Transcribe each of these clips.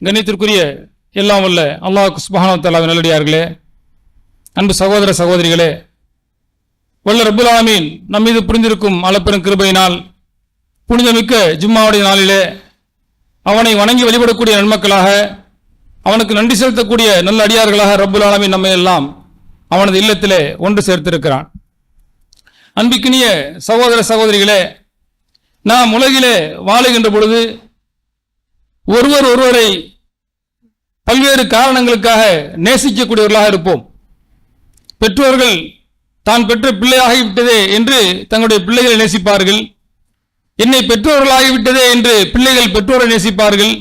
கண்ணியத்திற்குரிய எல்லாம் வல்ல அல்லாஹ் சுப்ஹானஹு வ தஆலா நல்லடியார்களே, அன்பு சகோதர சகோதரிகளே, வல்ல ரப்புல் ஆலமீன் நம் மீது புரிந்திருக்கும் அளப்பெரும் கிருபையினால் புனிதமிக்க ஜும்மாவுடைய நாளிலே அவனை வணங்கி வழிபடக்கூடிய நன்மக்களாக, அவனுக்கு நன்றி செலுத்தக்கூடிய நல்ல அடியார்களாக ரப்புல் ஆலமீன் நம்மை எல்லாம் அவனது இல்லத்திலே ஒன்று சேர்த்திருக்கிறான். அன்பிக்கினிய சகோதர சகோதரிகளே, நாம் உலகிலே வாழுகின்ற பொழுது ஒருவரை பல்வேறு காரணங்களுக்காக நேசிக்கக்கூடியவர்களாக இருப்போம். பெற்றோர்கள் தான் பெற்ற பிள்ளையாகிவிட்டதே என்று தங்களுடைய பிள்ளைகளை நேசிப்பார்கள். என்னை பெற்றோர்களாகிவிட்டதே என்று பிள்ளைகள் பெற்றோரை நேசிப்பார்கள்.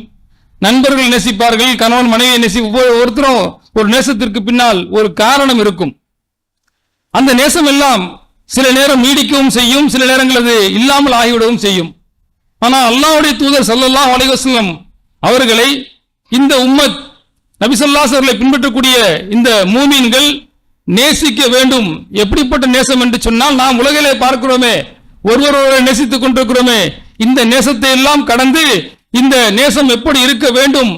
நண்பர்கள் நேசிப்பார்கள். கணவன் மனைவியை ஒவ்வொருத்தரும் ஒரு நேசத்திற்கு பின்னால் ஒரு காரணம் இருக்கும். அந்த நேசம் எல்லாம் சில நேரம் நீடிக்கவும் செய்யும், சில நேரங்கள் அது இல்லாமல் ஆகிவிடவும் செய்யும். ஆனால் அல்லாஹ்வுடைய தூதர் ஸல்லல்லாஹு அலைஹி வஸல்லம் அவர்களை இந்த உம்மத் நபி ஸல்லல்லாஹு அலைஹி வஸல்லம் பின்பற்றக்கூடிய இந்த மூமீன்கள் நேசிக்க வேண்டும். எப்படிப்பட்ட நேசம் என்று சொன்னால், நாம் உலகிலே பார்க்கிறோமே, ஒருவரை நேசித்துக் கொண்டிருக்கிறோமே, இந்த நேசத்தை எல்லாம் கடந்து இந்த நேசம் எப்படி இருக்க வேண்டும்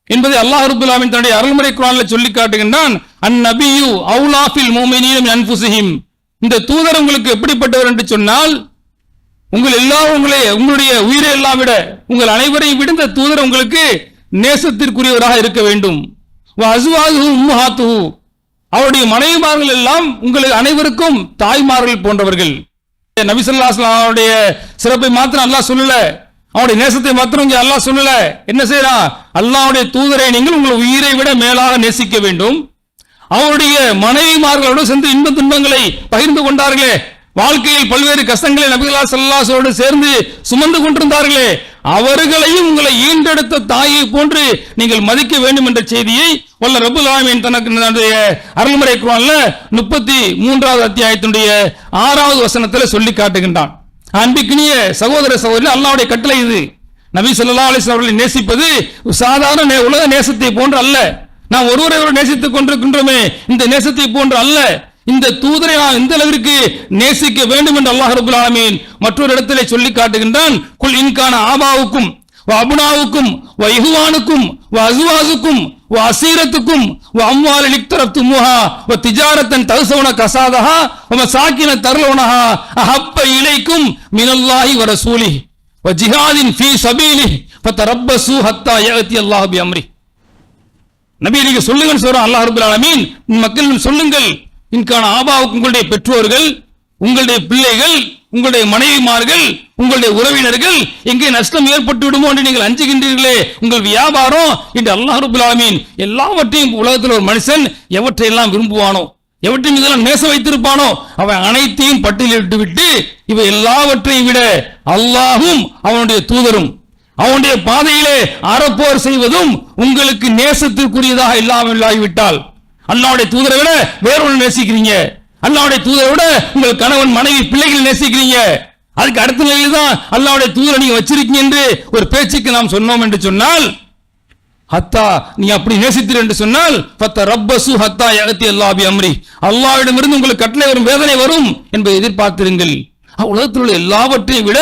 என்பதை அல்லாஹ் ரப்பல் ஆலமீன் தன்னுடைய அருள்முறை குர்ஆனில் சொல்லி காட்டுகின்றான். அன்-நபியு அவுலா ஃபில் முஃமினீன மின் அன்ஃபுஸிஹிம். இந்த தூதர் உங்களுக்கு எப்படிப்பட்டவர் என்று சொன்னால், உங்களுடைய உயிரை எல்லாம் விட, உங்கள் அனைவரையும் விட இந்த தூதர் உங்களுக்கு நேசத்திற்குரியவராக இருக்க வேண்டும். வஅஸ்வாஜுஹு உம்மஹாத்துஹு. அவருடைய மனைவிமார்கள் எல்லாம் உங்களுக்கு அனைவருக்கும் தாய்மார்கள் போன்றவர்கள். நபி ஸல்லல்லாஹு அலைஹி வஸல்லம் அவருடைய சிறப்பை மாத்திரம் அல்லாஹ் சொல்லல, அவருடைய நேசத்தை மாத்திரம் இங்கே அல்லாஹ் சொல்லல. என்ன செய்யறான்? அல்லாஹ்வுடைய தூதரை நீங்கள் உங்கள் உயிரை விட மேலாக நேசிக்க வேண்டும். அவருடைய மனைவிமார்களோடு சென்று இன்ப துன்பங்களை பகிர்ந்து கொண்டார்களே, வாழ்க்கையில் பல்வேறு கஷ்டங்களை நபிகள் ஸல்லல்லாஹு அலைஹி வஸல்லம் சேர்ந்து சுமந்து கொண்டிருந்தார்களே, அவர்களையும் உங்களை ஈண்டெடுத்த தாயை போன்று நீங்கள் மதிக்க வேண்டும் என்ற செய்தியை வல்ல ரப்புல் ஆலமீன் தனக்கு அருள்முறை குர்ஆன்ல 33வது அத்தியாயத்தினுடைய 6வது வசனத்தில் சொல்லி காட்டுகின்றான். அன்பிக்கினிய சகோதர சகோதரி, அல்லாஹ்வுடைய கட்டளை இது. நபி ஸல்லல்லாஹு அலைஹி வஸல்லம் அவர்களை நேசிப்பது சாதாரண உலக நேசத்தை போன்று அல்ல. நாம் ஒருவரை நேசித்துக் கொண்டிருக்கின்றோமே, இந்த நேசத்தை போன்று அல்ல. இந்த தூதரை நாம் இந்த அளவிற்கு நேசிக்க வேண்டும் என்று அல்லாஹ் ரப்பல் ஆலமீன் மற்றொரு இடத்திலே சொல்லி காட்டுகின்றான். குல் இன்கான ஆபாவுக்கும் வ அப்னாவுக்கும் வ இஹ்வானுக்கும் வ அஸ்வாஜுக்கும் வ அசீரத்துக்கும் வ அம்வாலின் இக்தரப்துமுஹா வ திஜாரத்தன் தஹ்சவுன கஸாதஹா வ மசாகின தர்லவுனஹா அஹப்ப இலைக்கும் மினல்லாஹி வ ரசூலிஹி வ ஜிஹாதின் ஃபீ ஸபீலிஹி ஃபதரப்பஸு ஹத்தா யஅதி அல்லாஹு பி அம்ரி. நபி நீங்க சொல்லுங்கன்னு சொல்றான் அல்லாஹ் ரப்பல் ஆலமீன். மக்கள் சொல்லுங்கள், இன்கான ஆபாவுக்கு உங்களுடைய பெற்றோர்கள், உங்களுடைய பிள்ளைகள், உங்களுடைய மனைவிமார்கள், உங்களுடைய உறவினர்கள் எங்கே நஷ்டம் ஏற்பட்டு விடுமோ என்று நீங்கள் அஞ்சுகின்றீர்களே, உங்கள் வியாபாரம் என்று அல்லாஹ் ரப்பல் ஆலமீன் எல்லாவற்றையும் உலகத்தில் ஒரு மனுஷன் எவற்றையெல்லாம் விரும்புவானோ, எவற்றை மீதெல்லாம் நேசம் வைத்திருப்பானோ, அவன் அனைத்தையும் பட்டியலிட்டு விட்டு இவை எல்லாவற்றையும் விட அல்லாஹும் அவனுடைய தூதரும் அவனுடைய பாதையிலே அறப்போர் செய்வதும் உங்களுக்கு நேசத்திற்குரியதாக இல்லாமல் ஆகிவிட்டால், அல்லாஹ்வுடைய தூதரை விட வேறொன்று நேசிக்கிறீங்க, அல்லாஹ்வுடைய தூதரை விட உங்கள் கணவன் மனைவி பிள்ளைகள் நேசிக்கிறீங்க, அதுக்கு அடுத்த நிலையில் தான் அல்லாஹ்வுடைய தூதரை நீங்க வச்சிருக்கீங்க என்று ஒரு பேச்சுக்கு நாம் சொன்னோம் என்று சொன்னால், ஹத்தா நீ அப்படி நேசித்தீர் என்று சொன்னால் ஃபதரப்பஸு ஹத்தா யஅதி அல்லாஹு பி அம்ரி, அல்லாஹ்விடமிருந்து உங்களுக்கு கட்டளை வரும், வேதனை வரும் என்பதை எதிர்பார்த்திருங்கள். உலகத்தில் உள்ள எல்லாவற்றையும் விட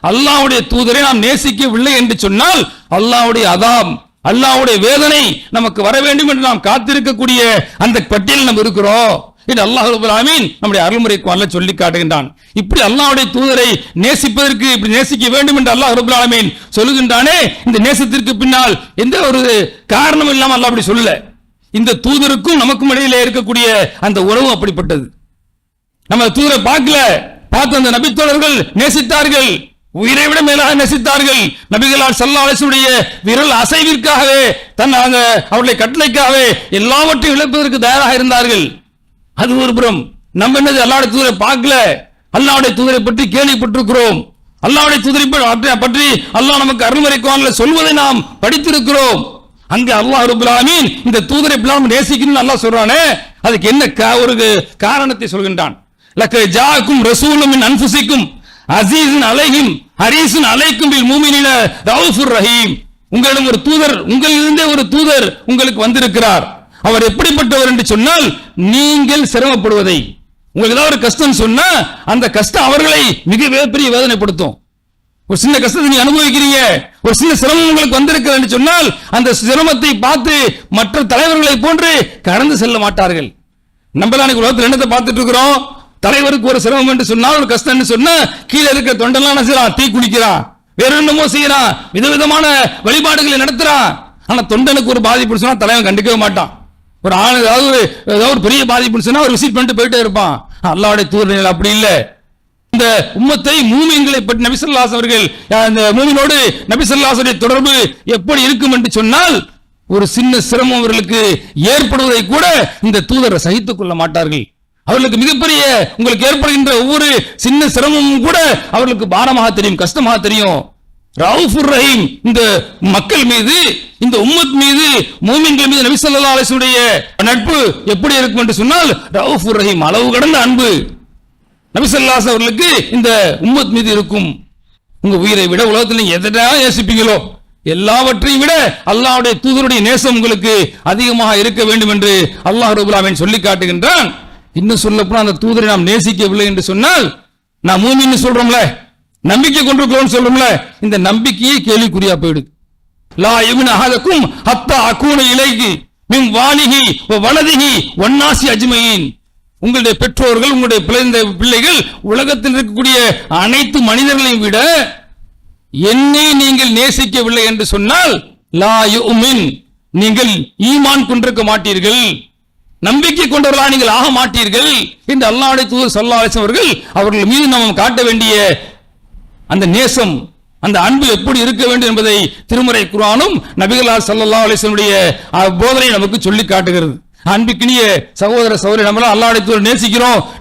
அல்லாஹ்வுடைய தூதரை நாம் நேசிக்கவில்லை என்று சொன்னால் அல்லாஹ்வுடைய அதாப், அல்லாஹ்வுடைய வேதனை நமக்கு வர வேண்டும் என்று நாம் காத்திருக்கக்கூடிய அந்த பட்டியலில் நாம் இருக்கிறோம் என்று அல்லாஹ் ரப்பல் ஆலமீன் நம்முடைய அருள்முறை குர்ஆனில் சொல்லி காட்டுகின்றான். இப்படி அல்லாஹ்வுடைய தூதரை நேசிப்பதற்கு, இப்படி நேசிக்க வேண்டும் என்று அல்லாஹ் ரப்பல் ஆலமீன் சொல்லுகின்றானே, இந்த நேசத்திற்கு பின்னால் எந்த ஒரு காரணம் இல்லாமல் அல்லாஹ் அப்படி சொல்லல. இந்த தூதருக்கும் நமக்கும் இடையிலே இருக்கக்கூடிய அந்த உறவு அப்படிப்பட்டது. நம்ம தூதரை பார்த்த அந்த நபித்தோழர்கள் நேசித்தார்கள், உயிரை விட மேலாக நேசித்தார்கள். நபிகளார் ஸல்லல்லாஹு அலைஹி வஸல்லம் விரல் அசைவிற்காகவே அவருடைய கட்டளைக்காகவே எல்லாவற்றையும் இழப்பதற்கு தயாராக இருந்தார்கள். அது ஒரு புறம். நம்ம என்னது, அல்லாஹ்வுடைய தூதரை பார்க்கல, அல்லாஹ்வுடைய தூதரை பற்றி கேள்விப்பட்டிருக்கிறோம், அல்லாஹ்வுடைய தூதரை பற்றி அல்லாஹ் நமக்கு அருள்முறை குர்ஆனில் சொல்வதை நாம் படித்திருக்கிறோம். அங்கே அல்லாஹ் ரப்பல் ஆலமீன் இந்த தூதரை நேசிக்கணும்னு அல்லாஹ் சொல்றானே, அதுக்கு என்ன ஒரு காரணத்தை சொல்கின்றான். லக்க ஜாஅக்கும் ரசூலும் மின் அன்ஃபுஸிக்கும் அஸீஸுன் அலைஹிம் ஹரீஸுன் அலைக்கும் பில் முஃமினீன ரவுஃபுர் ரஹீம். உங்களிடம் ஒரு தூதர், உங்களிலிருந்தே ஒரு தூதர் உங்களுக்கு வந்திருக்கிறார். அவர் எப்படிப்பட்டவர் என்று சொன்னால், நீங்கள் சிரமப்படுவதை, உங்களுக்கு ஏதாவது ஒரு கஷ்டம் சொன்னா அந்த கஷ்டம் அவர்களை மிக பெரிய வேதனைப்படுத்தும். ஒரு சின்ன கஷ்டத்தை நீங்க அனுபவிக்கிறீங்க, ஒரு சின்ன சிரமம் உங்களுக்கு வந்திருக்கிறது சொன்னால் அந்த சிரமத்தை பார்த்து மற்ற தலைவர்களை போன்று கடந்து செல்ல மாட்டார்கள். நம்மளான உலகத்தில் என்னத்தை பார்த்துட்டு இருக்கிறோம்? தலைவருக்கு ஒரு சிரமம் என்று சொன்னால், ஒரு கஷ்டம் சொன்னா கீழே இருக்க தொண்டெல்லாம் என்ன செய்யறான்? தீ குளிக்கிறான், வேற என்னமோ செய்யறான், விதவிதமான வழிபாடுகளை நடத்துறான். ஆனா தொண்டனுக்கு ஒரு பாதிப்பு சொன்னா தலைவன் கண்டுக்கவே மாட்டான். ஒரு ஆள் ஏதாவது ஒரு பெரிய பாதிப்பு சொன்னா ஒரு விசிட் பண்ணிட்டு போயிட்டே இருப்பான். அல்லாஹ்வுடைய தூதர் அப்படி இல்லை. இந்த உம்மத்தை மூமின்களை பற்றி நபி ஸல்லல்லாஹு அலைஹி அவர்கள், அந்த மூமினோடு நபி ஸல்லல்லாஹு அலைஹி வஸல்லம் தொடர்பு எப்படி இருக்கும் என்று சொன்னால், ஒரு சின்ன சிரமம் அவர்களுக்கு ஏற்படுவதை கூட இந்த தூதரை சகித்துக் கொள்ள மாட்டார்கள். அவர்களுக்கு மிகப்பெரிய உங்களுக்கு ஏற்படுகின்ற ஒவ்வொரு சின்ன சிரமமும் கூட அவர்களுக்கு பாரமாக தெரியும், கஷ்டமாக தெரியும். ரவுஃபுர் ரஹீம், இந்த மக்கள் மீது, இந்த உம்மத் மீது, மூமின்கள் மீது நபி ஸல்லல்லாஹு அலைஹி வஸல்லம் நட்பு எப்படி இருக்கும் என்று சொன்னால், ரவுஃபுர் ரஹீம், அளவு கடந்த அன்பு நபி ஸல்லல்லாஹு அலைஹி அவர்களுக்கு இந்த உம்மத் மீது இருக்கும். உங்க உயிரை விட உலகத்தில் நீங்க எதனா நேசிப்பீங்களோ எல்லாவற்றையும் விட அல்லாஹ்வுடைய தூதருடைய நேசம் உங்களுக்கு அதிகமாக இருக்க வேண்டும் என்று அல்லாஹ் ரப்பல் ஆலமீன் சொல்லி காட்டுகின்றான். இன்னும் சொல்லப்போனால் அந்த தூதரை நாம் நேசிக்கவில்லை என்று சொன்னால், நான் மூமின்னு சொல்றோம்ல, நம்பிக்கை கொண்டிருக்கிறோம் சொல்றோம்ல, இந்த நம்பிக்கையே கேள்விக்குறியா போயிடுது. லா யுமினு அஹதுக்கும் ஹத்தா அகூன இலைஹி மின் வாலிஹி வ வலதிஹி வன்னாசி அஜ்மஈன். உங்களுடைய பெற்றோர்கள், உங்களுடைய பிள்ளைகள், உலகத்தில் இருக்கக்கூடிய அனைத்து மனிதர்களையும் விட என்னை நீங்கள் நேசிக்கவில்லை என்று சொன்னால், லா யுமின், நீங்கள் ஈமான் கொண்டிருக்க மாட்டீர்கள், நம்பிக்கை கொண்டவர்களாக நீங்கள் ஆக மாட்டீர்கள் என்று அல்லாஹ்வுடைய தூதர் ஸல்லல்லாஹு அலைஹி அவர்கள் அவர்கள் மீது நாம் காட்ட வேண்டிய அந்த நேசம், அந்த அன்பு எப்படி இருக்க வேண்டும் என்பதை திருமறை குர்ஆனும் நபிகளார் ஸல்லல்லாஹு அலைஹி வஸல்லம் போதனை நமக்கு சொல்லி காட்டுகிறது. அன்பிக்கினிய சகோதர சகோதரி, நம்மளாம் அல்லாஹ்வுடைய தூதரை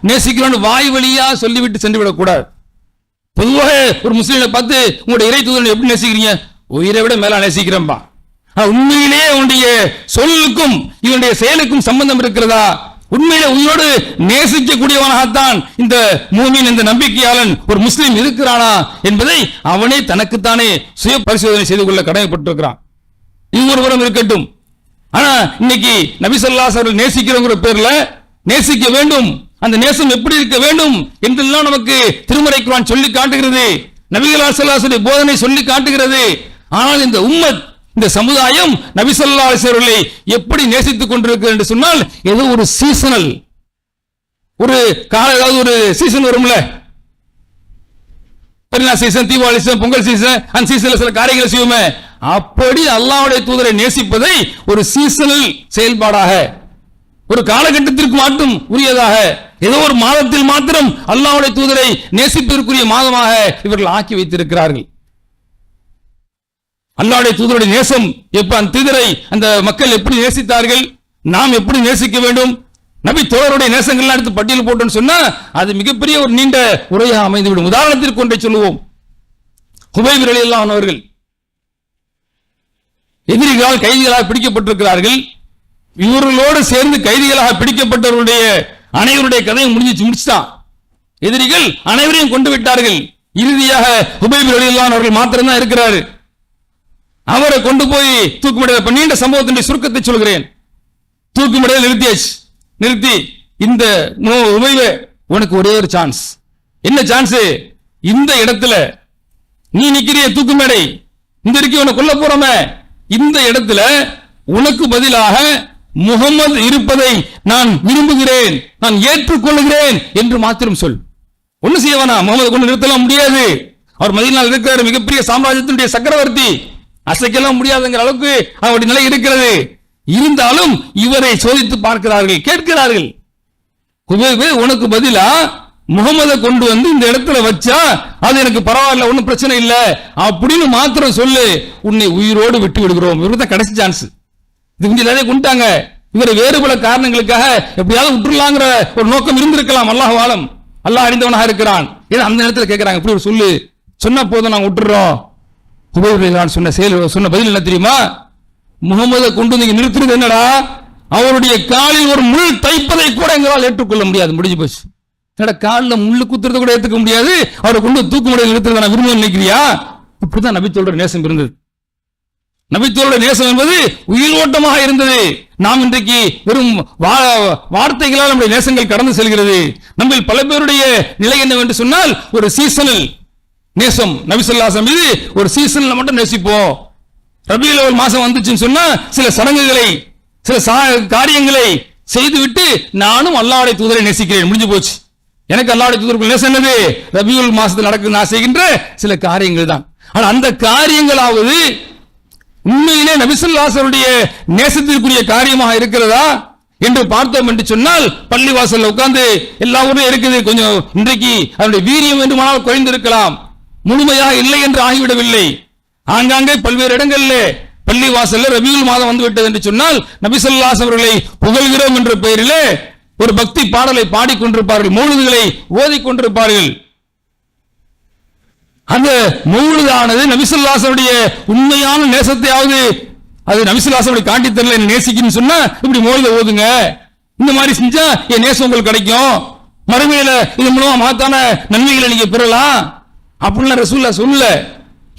நேசிக்கிறோம் வாய் வழியா சொல்லிவிட்டு சென்று விடக்கூடாது. பொதுவாக ஒரு முஸ்லீமை பார்த்து உங்களுடைய இறை தூதரை எப்படி நேசிக்கிறீங்க? உயிரை விட மேல நேசிக்கிறேன்பா. உண்மையிலேயே உன்னுடைய சொல்லுக்கும் இவனுடைய செயலுக்கும் சம்பந்தம் இருக்கிறதா? உண்மையிலே உயிரோடு நேசிக்கக்கூடியவனாகத்தான் இந்த மூமின், இந்த நம்பிக்கையாளன், ஒரு முஸ்லீம் இருக்கிறானா என்பதை அவனே தனக்குத்தானே சுய பரிசோதனை செய்து கொள்ள கடமைப்பட்டிருக்கிறான். இது ஒருவரும் இருக்கட்டும். ஆனா இன்னைக்கு நபி ஸல்லல்லாஹு அலைஹி வஸல்லம் நேசிக்கிறவங்கிற பேர்ல நேசிக்க வேண்டும், அந்த நேசம் எப்படி இருக்க வேண்டும் என்றெல்லாம் நமக்கு திருமறை குர்ஆன் சொல்லி காட்டுகிறது, நபிகளார் ஸல்லல்லாஹு அலைஹி வஸல்லம் போதனை சொல்லி காட்டுகிறது. ஆனால் இந்த உம்மத், இந்த சமுதாயம் நபி ஸல்லல்லாஹு அலைஹி வஸல்லம் எப்படி நேசித்துக் கொண்டிருக்கிறது என்று சொன்னால், ஏதோ ஒரு சீசனல், ஒரு கால, ஏதாவது ஒரு சீசன் வரும்ல, பெருநாள் season, Deepavali season, Pongal season, அந்த சீசன்ல சில காரியங்களை செய்வோமே, அப்படி அல்லாஹ்வுடைய தூதரை நேசிப்பதை ஒரு சீசனல் செயல்பாடாக, ஒரு காலகட்டத்திற்கு மட்டும் உரியதாக, ஏதோ ஒரு மாதத்தில் மாத்திரம் அல்லாஹ்வுடைய தூதரை நேசிப்பதற்குரிய மாதமாக இவர்கள் ஆக்கி வைத்திருக்கிறார்கள். அல்லாஹ்வுடைய தூதருடைய நேசம் எப்ப, அந்த தூதரை அந்த மக்கள் எப்படி நேசித்தார்கள், நாம் எப்படி நேசிக்க வேண்டும், நபி தோழருடைய நேசங்கள்லாம் எடுத்து பட்டியல் போட்டோன்னு சொன்னா அது மிகப்பெரிய ஒரு நீண்ட உரையாக அமைந்துவிடும். உதாரணத்திற்கு ஒன்றை சொல்லுவோம். ஹுபைப் ரலியல்லாஹு அன்ஹு அவர்கள் எதிரிகளால் கைதிகளாக பிடிக்கப்பட்டிருக்கிறார்கள். இவர்களோடு சேர்ந்து கைதிகளாக பிடிக்கப்பட்டவருடைய அனைவருடைய கதையை முடிச்சுட்டான். எதிரிகள் அனைவரையும் கொண்டு விட்டார்கள். இறுதியாக ஹுபைப் ரலியல்லாஹு அன்ஹு அவர்கள் மாத்திரம்தான் இருக்கிறாரு. அவரை கொண்டு போய் தூக்குமடையில், நீண்ட சம்பவத்தினுடைய சுருக்கத்தை சொல்கிறேன். தூக்குமடையில் நிறுத்தி இந்த உபைவே, உனக்கு ஒரே ஒரு சான்ஸ். என்ன சான்ஸ்? இந்த இடத்துல நீ நிக்கிறிய தூக்குமேடை, இந்த இருக்கி உன்னை கொல்ல போறோமே, இந்த இடத்துல உனக்கு பதிலாக முகமது இருப்பதை நான் விரும்புகிறேன், நான் ஏற்றுக்கொள்கிறேன் என்று மாத்திரம் சொல். ஒண்ணு செய்யவானா, முகமது கொண்டு நிறுத்தலாம் முடியாது. அவர் மதீனாவில் இருக்கிற மிகப்பெரிய சாம்ராஜ்யத்தினுடைய சக்கரவர்த்தி, அசைக்கலாம் முடியாதுங்கிற அளவுக்கு அவருடைய நிலை இருக்கிறது. இருந்தாலும் இவரை சோதித்து பார்க்கிறார்கள், கேட்கிறார்கள், ஹுபைபே உனக்கு பதிலா முகமதை கொண்டு வந்து இந்த இடத்துல வச்சா அது எனக்கு பரவாயில்ல, ஒன்னும் பிரச்சனை இல்லை அப்படின்னு மாத்திரம் சொல்லு, உன்னை உயிரோடு விட்டு விடுகிறோம். இவருக்கு தான் கடைசி சான்ஸ். இது கொஞ்சம் நிறைய கொண்டாங்க. இவரை வேறு பல காரணங்களுக்காக எப்படியாவது விட்டுலாங்கிற ஒரு நோக்கம் இருந்திருக்கலாம். அல்லாஹ் ஆலம், அல்லாஹ் அறிந்தவனாக இருக்கிறான். ஏன்னா அந்த நேரத்தில் கேட்கிறாங்க, இப்படி ஒரு சொல்லு சொன்ன போதும் நாங்க விட்டுறோம். ஹுபைப் சொன்ன பதில் என்ன தெரியுமா? முகமதை கொண்டு நீங்க நிறுத்துறது என்னடா, அவருடைய காலில் ஒரு முள் தைப்பதை கூட எங்களால் ஏற்றுக்கொள்ள முடியாது, முடிஞ்சு போச்சு. என்னடா காலில் முள்ளு குத்துறதை கூட ஏற்றுக்க முடியாது, அவரை கொண்டு தூக்கு முறையில் நிறுத்துறத நான் விரும்ப நினைக்கிறியா? இப்படிதான் நபித்தோட நேசம் இருந்தது. நபித்தோட நேசம் என்பது உயிர் ஓட்டமாக இருந்தது. நாம் இன்றைக்கு வெறும் வார்த்தைகளால் நம்முடைய நேசங்கள் கடந்து செல்கிறது. நம்ம பல பேருடைய நிலை என்னவென்று சொன்னால், ஒரு சீசனல், நேசம் நபி ஸல்லல்லாஹு அலைஹி வஸல்லம் மீது ஒரு சீசன்ல மட்டும் நேசிப்போம். ரபியுல் அவ்வல் மாசம் வந்துச்சுன்னு சொன்னா சில சடங்குகளை சில காரியங்களை செய்துவிட்டு நானும் அல்லாஹ்வுடைய தூதரை நேசிக்கிறேன், முடிஞ்சு போச்சு. எனக்கு அல்லாஹ்வுடைய தூதருக்கு நேசம் என்னது? ரபியுல் மாசத்தில் நடக்குது நான் செய்கின்ற சில காரியங்கள் தான். ஆனா அந்த காரியங்களாவது உண்மையிலே நபி ஸல்லல்லாஹு அலைஹி வஸல்லுடைய நேசத்திற்குரிய காரியமாக இருக்கிறதா என்று பார்த்தோம் என்று சொன்னால், பள்ளிவாசல்ல உட்கார்ந்து எல்லா ஊரும் இருக்குது, கொஞ்சம் இன்றைக்கு அதனுடைய வீரியம் வேண்டுமானால் குறைந்திருக்கலாம், முழுமையாக இல்லை என்று ஆகிவிடவில்லை. ஆங்காங்கே பல்வேறு இடங்களில் பள்ளிவாசல்ல ரபியுல் மாதம் வந்து விட்டது என்று சொன்னால் நபி ஸல்லல்லாஹு அலைஹி அவர்களை புகழ்கிறோம் என்ற பெயரிலே ஒரு பக்தி பாடலை பாடிக்கொண்டிருப்பார்கள், மௌலிதுகளை ஓதிக்கொண்டிருப்பார்கள். அந்த மௌலிதானது நபி ஸல்லல்லாஹு அலைஹி அவருடைய உண்மையான நேசத்தையாவது அது நபி ஸல்லல்லாஹு அலைஹி காட்டி தரல, நேசிக்கன்னு சொன்னா இப்படி மௌலித ஓதுங்க, இந்த மாதிரி செஞ்சா என் நேசம் உங்களுக்கு கிடைக்கும், மறுமையில இது மூலமா மகத்தான நன்மைகளை நீங்க பெறலாம் அப்படின்னு ரசூலுல்லாஹ் சொல்லல.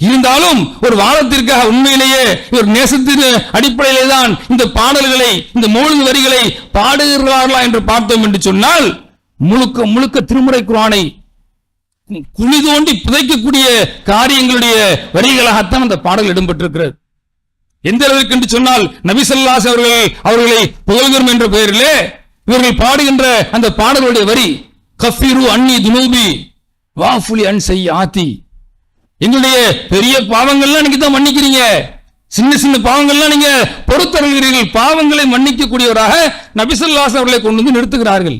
இருந்தாலும் ஒரு வாதத்திற்காக உண்மையிலேயே ஒரு நேசத்தின் அடிப்படையிலே தான் இந்த பாடல்களை இந்த மௌலிது வரிகளை பாடுகிறார்களா என்று பார்த்தோம் என்று சொன்னால் முழுக்க முழுக்க திருமுறை குர்ஆனை குழி தோண்டி புதைக்கக்கூடிய காரியங்களுடைய வரிகளாகத்தான் அந்த பாடல் இடம்பெற்றிருக்கிறது. எந்த அளவிற்கு என்று சொன்னால் நபி ஸல்லல்லாஹு அலைஹி அவர்களை புகழ்கிறோம் என்ற பெயரிலே இவர்கள் பாடுகின்ற அந்த பாடலுடைய வரி கஃபிரு அன்னி துனூபி வாஃபுலி அன் செய்யாத்தி, எங்களுடைய பெரிய பாவங்கள்லாம் நீங்க தான் மன்னிக்கிறீங்க, சின்ன சின்ன பாவங்கள்லாம் நீங்க பொறுத்தருகிறீர்கள், பாவங்களை மன்னிக்கக்கூடியவராக நபி ஸல்லல்லாஹு அலைஹி அவர்களை கொண்டு வந்து நிறுத்துகிறார்கள்.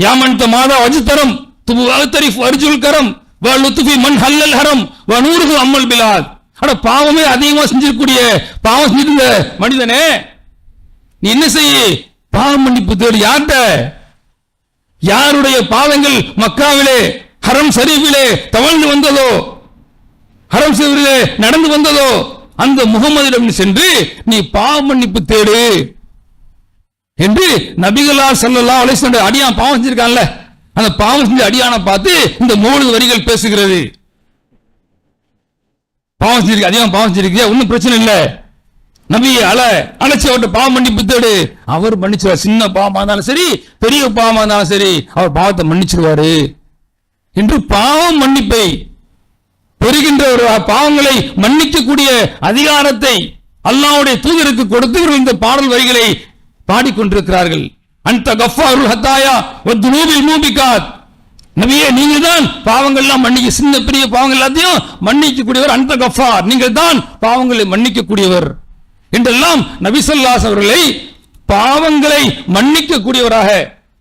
யாமன் மாதா வஜ்தரம் துபு அல்தரிஃப் அர்ஜுல் கரம் வ லுத்ஃபி மன் ஹல்லல் ஹரம் வ நூருஹு அம்மல் பிலாத். அட பாவமே அதிகமா செஞ்சிருக்கூடிய பாவம் செஞ்சிருந்த மனிதனே நீ என்ன செய்ய? பாவம் மன்னிப்பு தேடு. யார்கிட்ட? யாருடைய பாவங்கள் மக்காவிலே ஹரம் ஷரீஃபிலே தவழ்ந்து வந்ததோ, ஹரம் ஷரீஃபிலே நடந்து வந்ததோ அந்த முகமதிடம் சென்று நீ பாவ மன்னிப்பு தேடு என்று நபிகளார் ஸல்லல்லாஹு அலைஹி வஸல்லம் அடியான் பாவம் செஞ்சிருக்கான்ல, அந்த பாவம் செஞ்ச அடியான பார்த்து இந்த மௌலிது வரிகள் பேசுகிறது. பாவம் செஞ்சிருக்க, அதிகம் பாவம் செஞ்சிருக்கியா, ஒன்னும் பிரச்சனை இல்லை, நபியை அழைச்சி அவர்கிட்ட பாவம் மன்னிப்பு தேடு, அவர் மன்னிச்சிருவார். சின்ன பாவமா இருந்தாலும் சரி பெரிய பாவமா இருந்தாலும் சரி அவர் பாவத்தை மன்னிச்சிருவாரு என்று பாவம் மன்னிப்பை பெறுகின்ற ஒரு பாவங்களை மன்னிக்கக்கூடிய அதிகாரத்தை அல்லாஹ்வுடைய தூதருக்கு கொடுத்து இந்த பாடல் வரிகளை பாடிக்கொண்டிருக்கிறார்கள். அந்த கஃபாருல் ஹத்தாயா வதுனூபில் மூபிகாத், நபியே நீங்க தான் பாவங்கள் எல்லாம் மன்னிக்க, சின்ன பெரிய பாவங்கள் எல்லாத்தையும் மன்னிக்க கூடியவர், அந்த கஃபார் நீங்கள் தான் பாவங்களை மன்னிக்க கூடியவர் என்றெல்லாம் நபி ஸல்லல்லாஹு அலைஹி அவர்களை பாவங்களை மன்னிக்க கூடியவராக,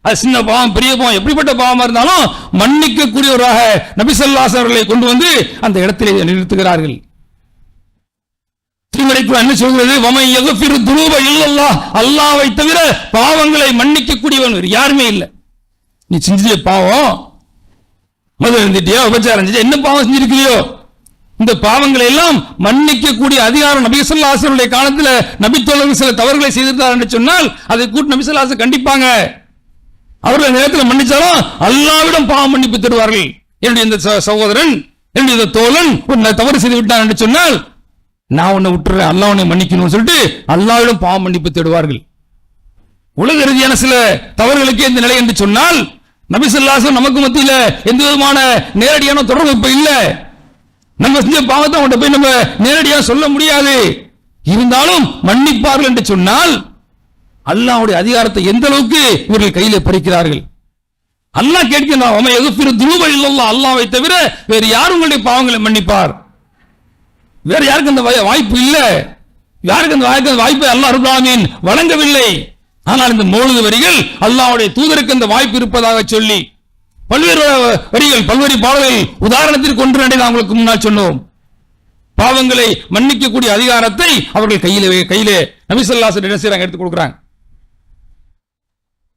அது சின்ன பாவம் பெரிய பாவம் எப்படிப்பட்ட பாவமா இருந்தாலும் மன்னிக்க கூடியவராக நபி ஸல்லல்லாஹு அலைஹி அவர்களை கொண்டு வந்து அந்த இடத்திலே நிறுத்துகிறார்கள். திருமறைக்கு என்ன சொல்கிறது? வமை யக்ஃபிரு துனூப இல்லல்லாஹ், அல்லாஹ்வை தவிர பாவங்களை மன்னிக்க கூடியவன் வேறு யாருமே இல்லை. நீ செஞ்ச பாவம், முதல் இருந்துட்டியோ, உபச்சாரம் செஞ்ச, என்ன பாவம் செஞ்சிருக்கிறியோ இந்த பாவங்களை எல்லாம் மன்னிக்க கூடிய அதிகாரம் நபி ஸல்லல்லாஹு அலைஹி வஸல்லம் காலத்துல நபி தோழர்கள் சில தவறுகளை செய்திருந்தார் என்று சொன்னால் அதை கூட்டி நபி ஸல்லல்லாஹு அலைஹி கண்டிப்பாங்க. அவர்கள் நேரத்தில் மன்னிச்சாலும் அல்லாஹ்விடம் பாவம் மன்னிப்பு தருவார்கள். என்னுடைய இந்த சகோதரன், என்னுடைய இந்த தோழன் ஒரு தவறு செய்து விட்டான் என்று சொன்னால் நான் உன்னை விட்டுறேன், அல்லாஹ் உன்னை மன்னிக்கணும்னு சொல்லிட்டு அல்லாஹ்விடம் பாவம் மன்னிப்பு தேடுவார்கள். உலக ரீதியான சில தவறுகளுக்கு இந்த நிலை என்று சொன்னால் நபி ஸல்லல்லாஹு அலைஹி வஸல்லம் நமக்கு மத்தியில எந்த விதமான நேரடியான தொடர்பு இப்ப இல்ல, நம்ம செஞ்ச பாவத்தை அவன்கிட்ட போய் நம்ம நேரடியாக சொல்ல முடியாது. இருந்தாலும் மன்னிப்பார்கள் என்று சொன்னால் அல்லாஹ்வுடைய அதிகாரத்தை எந்த அளவுக்கு இவர்கள் கையிலே பறிக்கிறார்கள். அல்லாஹ் கேட்கிறான், வமை யக்ஃபிரு துனூப இல்லல்லாஹ், அல்லாஹ்வை தவிர வேறு யார் உங்களுடைய பாவங்களை மன்னிப்பார்? வேற யாருக்கு அந்த வாய்ப்பு இல்ல, யாருக்கு அந்த வாய்ப்பை அல்லாஹ் ரப்பல் ஆலமீன் வழங்கவில்லை. ஆனால் இந்த மௌலிது வரிகள் அல்லாஹ்வுடைய தூதருக்கு அந்த வாய்ப்பு இருப்பதாக சொல்லி பல்வேறு வரிகள் பல்வேறு பாடல்கள் உதாரணத்திற்கு ஒன்று நான் உங்களுக்கு முன்னால் சொன்னோம். பாவங்களை மன்னிக்கக்கூடிய அதிகாரத்தை அவர்கள் கையிலே நபி ஸல்லல்லாஹு அலைஹி வஸல்லம் எடுத்து கொடுக்கிறாங்க.